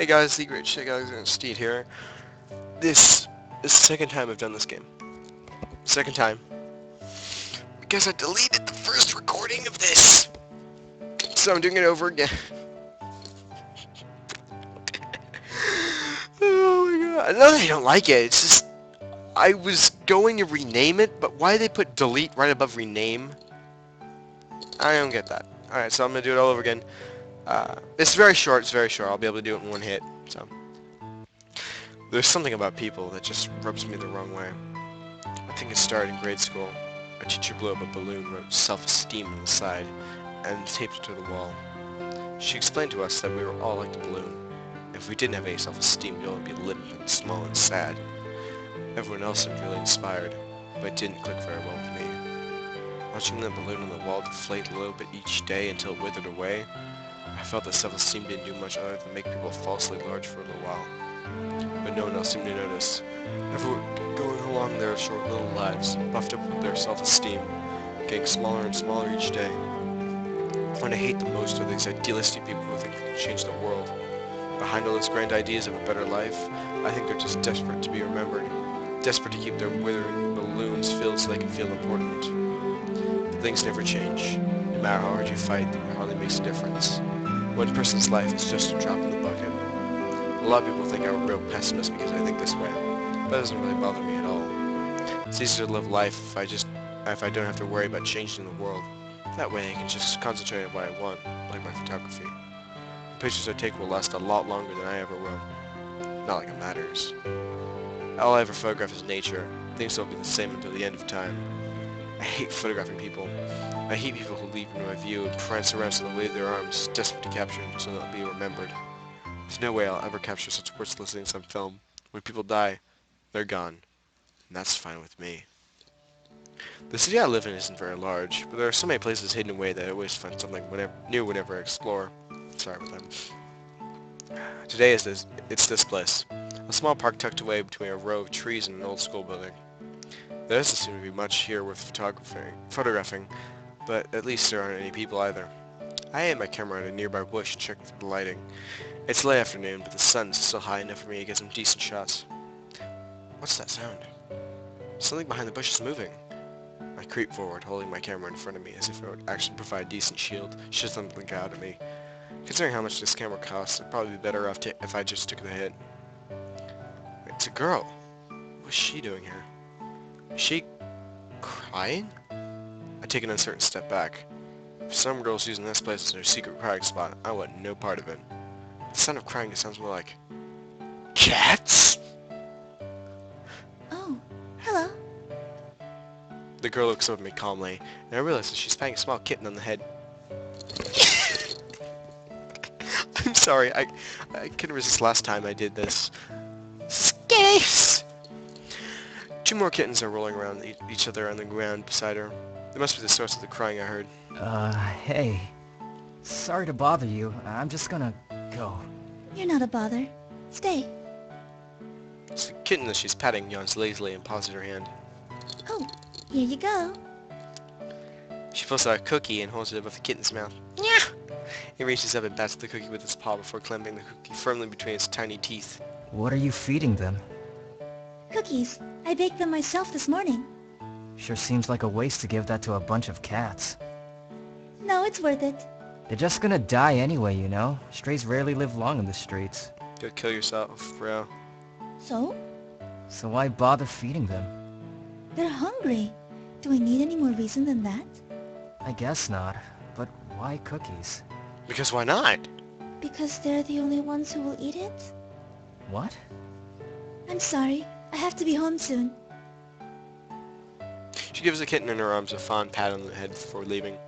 Hey guys, the great shit guys and Steed here. This is the second time I've done this game. Second time. Because I deleted the first recording of this. So I'm doing it over again. Oh my god. Not that I don't like it, it's just I was going to rename it, but why they put delete right above rename? I don't get that. Alright, so I'm gonna do it all over again. It's very short, I'll be able to do it in one hit, so. There's something about people that just rubs me the wrong way. I think it started in grade school. A teacher blew up a balloon, wrote self-esteem on the side, and taped it to the wall. She explained to us that we were all like the balloon. If we didn't have any self-esteem, we'd all be limp and small and sad. Everyone else seemed really inspired, but it didn't click very well with me. Watching the balloon on the wall deflate a little bit each day until it withered away, I felt that self-esteem didn't do much other than make people falsely large for a little while. But no one else seemed to notice. Everyone going along their short little lives, puffed up with their self-esteem, getting smaller and smaller each day. What I hate the most are these idealistic people who think they can change the world. Behind all those grand ideas of a better life, I think they're just desperate to be remembered, desperate to keep their withering balloons filled so they can feel important. But things never change. No matter how hard you fight, it hardly makes a difference. One person's life is just a drop in the bucket. A lot of people think I'm a real pessimist because I think this way, but it doesn't really bother me at all. It's easier to live life if I don't have to worry about changing the world. That way I can just concentrate on what I want, like my photography. The pictures I take will last a lot longer than I ever will. Not like it matters. All I ever photograph is nature. Things will be the same until the end of time. I hate photographing people. I hate people who leap into my view and prance around so they wave their arms, desperate to capture them so they'll be remembered. There's no way I'll ever capture such worthless things on film. When people die, they're gone. And that's fine with me. The city I live in isn't very large, but there are so many places hidden away that I always find something new whenever I explore. Sorry about that. Today it's this place. A small park tucked away between a row of trees and an old school building. There doesn't seem to be much here worth photographing, but at least there aren't any people either. I aim my camera at a nearby bush and check for the lighting. It's late afternoon, but the sun's still high enough for me to get some decent shots. What's that sound? Something behind the bush is moving. I creep forward, holding my camera in front of me as if it would actually provide a decent shield should something get out at me. Considering how much this camera costs, I'd probably be better off if I just took the hit. It's a girl. What's she doing here? Is she crying? I take an uncertain step back. If some girl's using this place as their secret crying spot, I want no part of it. The sound of crying sounds more like cats. Oh, hello. The girl looks up at me calmly, and I realize that she's patting a small kitten on the head. I'm sorry, I couldn't resist last time I did this. Skis! Two more kittens are rolling around each other on the ground beside her. They must be the source of the crying I heard. Hey. Sorry to bother you. I'm just gonna go. You're not a bother. Stay. The kitten that she's patting yawns lazily and pauses her hand. Oh, here you go. She pulls out a cookie and holds it above the kitten's mouth. Yeah! He reaches up and bats the cookie with his paw before clamping the cookie firmly between its tiny teeth. What are you feeding them? Cookies. I baked them myself this morning. Sure seems like a waste to give that to a bunch of cats. No, it's worth it. They're just gonna die anyway, you know? Strays rarely live long in the streets. Go kill yourself, bro. So? So why bother feeding them? They're hungry. Do I need any more reason than that? I guess not. But why cookies? Because why not? Because they're the only ones who will eat it? What? I'm sorry. I have to be home soon. She gives the kitten in her arms a fond pat on the head before leaving.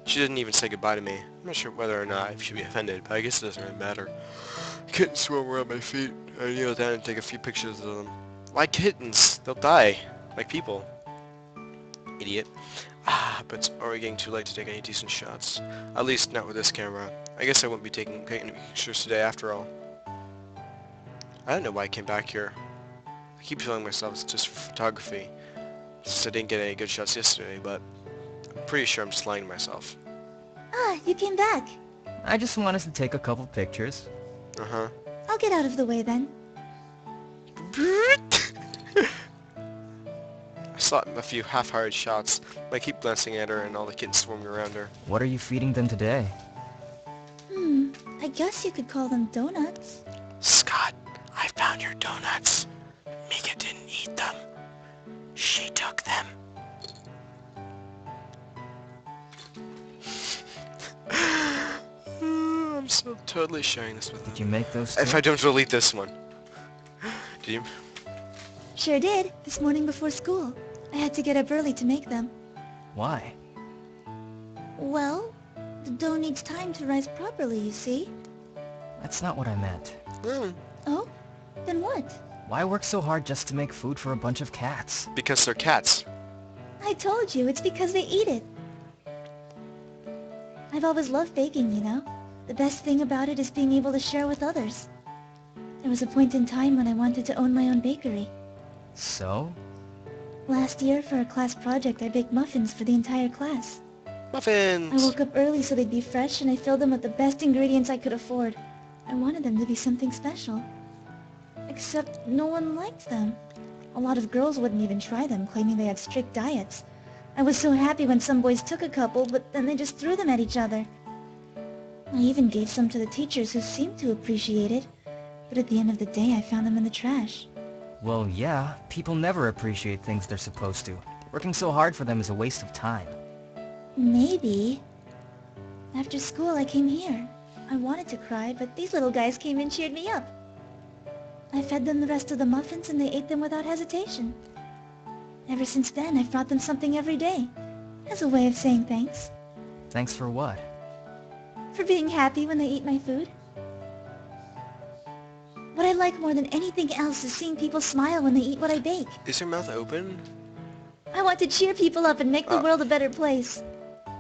She didn't even say goodbye to me. I'm not sure whether or not I should be offended, but I guess it doesn't really matter. Kittens swim around my feet. I kneel down and take a few pictures of them. Like kittens, they'll die. Like people. Idiot. But it's already getting too late to take any decent shots. At least not with this camera. I guess I won't be taking any pictures today after all. I don't know why I came back here. I keep telling myself it's just for photography, since I didn't get any good shots yesterday, but I'm pretty sure I'm just lying to myself. Ah, you came back. I just wanted to take a couple pictures. Uh-huh. I'll get out of the way then. I saw a few half-hearted shots, but I keep glancing at her and all the kittens swarming around her. What are you feeding them today? I guess you could call them donuts. Scott, I found your donuts. Mika didn't eat them. She took them. I'm so totally sharing this with Did them. you make those If too? I don't delete this one. Do you? Sure did, this morning before school. I had to get up early to make them. Why? Well, the dough needs time to rise properly, you see. That's not what I meant. Oh? Then what? Why work so hard just to make food for a bunch of cats? Because they're cats. I told you, it's because they eat it. I've always loved baking, you know. The best thing about it is being able to share with others. There was a point in time when I wanted to own my own bakery. So? Last year, for a class project, I baked muffins for the entire class. Muffins! I woke up early so they'd be fresh, and I filled them with the best ingredients I could afford. I wanted them to be something special. Except no one liked them. A lot of girls wouldn't even try them, claiming they had strict diets. I was so happy when some boys took a couple, but then they just threw them at each other. I even gave some to the teachers who seemed to appreciate it, but at the end of the day I found them in the trash. Well, yeah, people never appreciate things they're supposed to. Working so hard for them is a waste of time. Maybe. After school I came here. I wanted to cry, but these little guys came and cheered me up. I fed them the rest of the muffins and they ate them without hesitation. Ever since then, I've brought them something every day, as a way of saying thanks. Thanks for what? For being happy when they eat my food. What I like more than anything else is seeing people smile when they eat what I bake. Is your mouth open? I want to cheer people up and make the world a better place.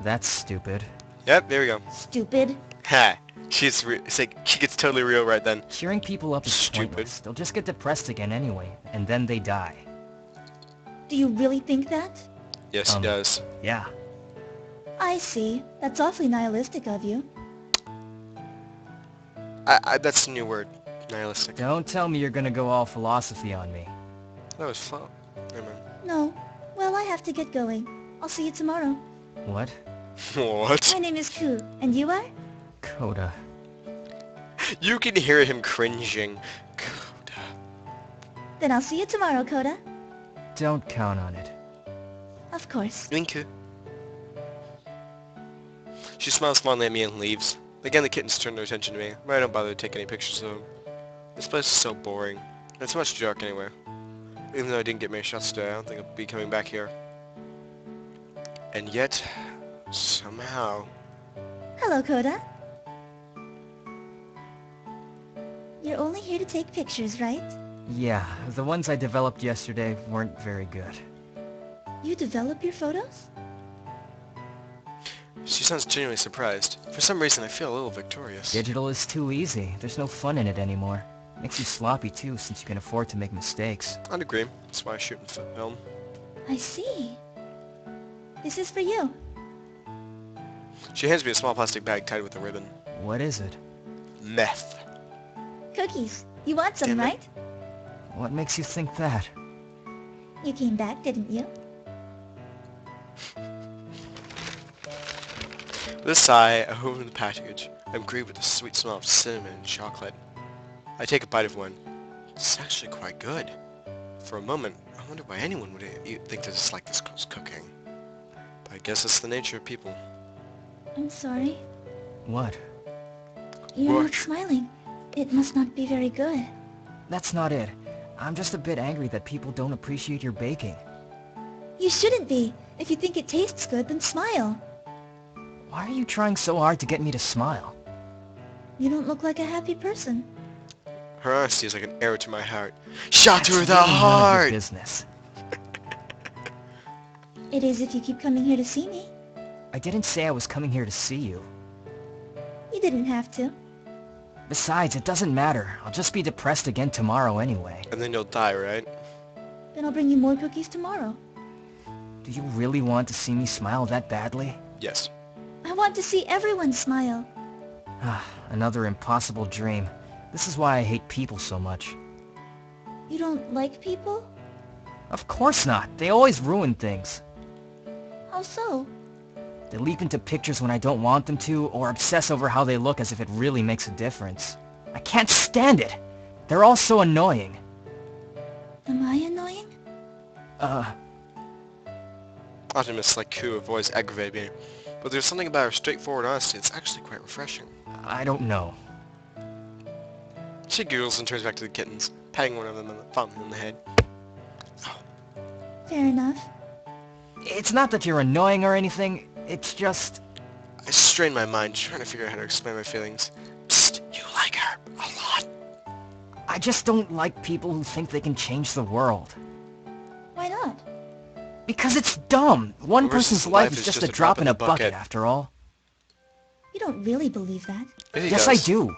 That's stupid. Yep, there we go. Stupid. Ha! It's like, she gets totally real right then. Cheering people up is Stupid. pointless. They'll just get depressed again anyway, and then they die. Do you really think that? Yes, he does. Yeah. I see. That's awfully nihilistic of you. That's a new word. Nihilistic. Don't tell me you're gonna go all philosophy on me. That was fun. Never mind. No. Well, I have to get going. I'll see you tomorrow. What? What? My name is Ku, and you are? Coda. You can hear him cringing. Coda. Then I'll see you tomorrow, Coda. Don't count on it. Of course. Winku. She smiles fondly at me and leaves. Again, the kittens turn their attention to me, but I don't bother to take any pictures of them. This place is so boring. It's much too dark anyway. Even though I didn't get many shots today, I don't think I'll be coming back here. And yet, somehow... Hello, Coda. You're only here to take pictures, right? Yeah, the ones I developed yesterday weren't very good. You develop your photos? She sounds genuinely surprised. For some reason, I feel a little victorious. Digital is too easy. There's no fun in it anymore. Makes you sloppy too, since you can afford to make mistakes. I'd agree. That's why I shoot in film. I see. This is for you. She hands me a small plastic bag tied with a ribbon. What is it? Meth. Cookies. You want some, Damn it. right? What makes you think that? You came back, didn't you? With a sigh, I open the package. I'm greeted with the sweet smell of cinnamon and chocolate. I take a bite of one. It's actually quite good. For a moment, I wonder why anyone would think to dislike this girl's cooking. But I guess it's the nature of people. I'm sorry. What? You're What? not smiling. It must not be very good. That's not it. I'm just a bit angry that people don't appreciate your baking. You shouldn't be. If you think it tastes good, then smile. Why are you trying so hard to get me to smile? You don't look like a happy person. Her honesty is like an arrow to my heart. Shot through That's the really none of your heart! business. It is if you keep coming here to see me. I didn't say I was coming here to see you. You didn't have to. Besides, it doesn't matter. I'll just be depressed again tomorrow anyway. And then you'll die, right? Then I'll bring you more cookies tomorrow. Do you really want to see me smile that badly? Yes. I want to see everyone smile. Ah, another impossible dream. This is why I hate people so much. You don't like people? Of course not. They always ruin things. How so? They leap into pictures when I don't want them to, or obsess over how they look as if it really makes a difference. I can't stand it! They're all so annoying. Am I annoying? Optimus like Ku avoids aggravating me, but there's something about her straightforward honesty that's actually quite refreshing. I don't know. She giggles and turns back to the kittens, patting one of them on the head. Fair enough. It's not that you're annoying or anything, it's just... I strain my mind trying to figure out how to explain my feelings. Psst, you like her a lot. I just don't like people who think they can change the world. Why not? Because it's dumb! One Versus person's life is just a drop in a bucket, after all. You don't really believe that. He Yes, does. I do.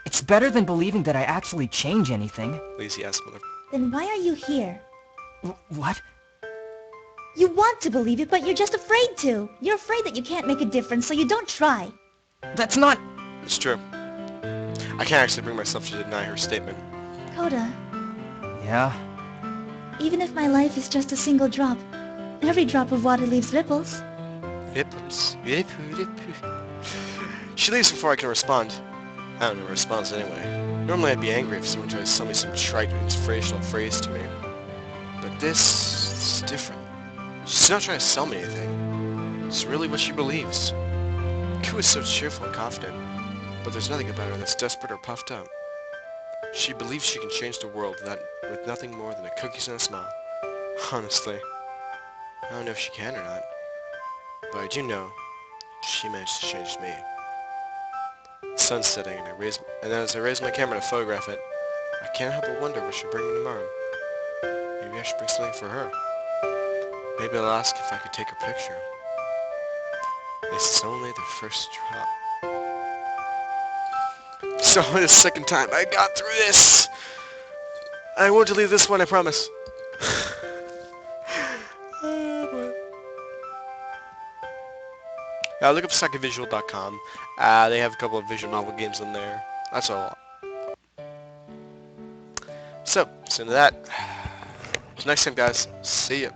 It's better than believing that I actually change anything. Lazy ass mother. Then why are you here? What? You want to believe it, but you're just afraid to. You're afraid that you can't make a difference, so you don't try. That's not... It's true. I can't actually bring myself to deny her statement. Coda, Yeah? even if my life is just a single drop, every drop of water leaves ripples. Ripples. She leaves before I can respond. I don't know a response anyway. Normally I'd be angry if someone tried to sell me some trite inspirational phrase to me. But this is different. She's not trying to sell me anything. It's really what she believes. Ku is so cheerful and confident, but there's nothing about her that's desperate or puffed up. She believes she can change the world with nothing more than a cookies and a smile. Honestly, I don't know if she can or not, but I do know she managed to change me. The sun's setting, and as I raise my camera to photograph it, I can't help but wonder what she'll bring me tomorrow. Maybe I should bring something for her. Maybe I'll ask if I could take her picture. This is only the first drop. So the second time I got through this. I won't delete this one, I promise. Oh, boy. Look up psychovisual.com. They have a couple of visual novel games in there. That's all. So, into that. Till next time, guys. See ya.